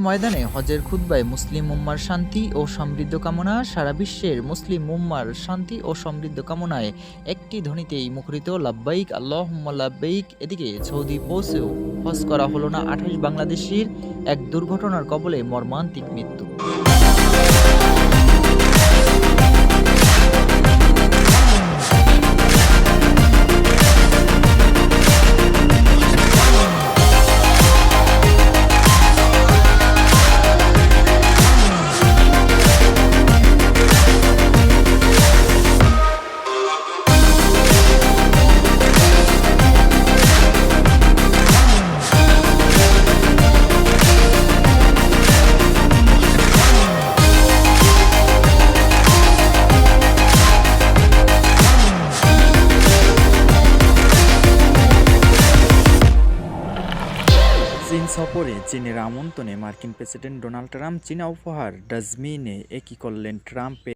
ময়দানে হজের খুতবায় মুসলিম উম্মার শান্তি ও সমৃদ্ধ কামনা। সারা বিশ্বের মুসলিম উম্মার শান্তি ও সমৃদ্ধ কামনায় একটি ধ্বনিতেই মুখরিত লাব্বাইক আল্লাহুম্মা লাব্বাইক। এদিকে সৌদি পৌঁছেও হজ করা হলো না 28 বাংলাদেশির, এক দুর্ঘটনার কবলে মর্মান্তিক মৃত্যু। চীন সফরে চীনের আমন্ত্রণে মার্কিন প্রেসিডেন্ট ডোনাল্ড ট্রাম্প চীনা উপহার ডাস্টবিনে একই করলেন ট্রাম্পের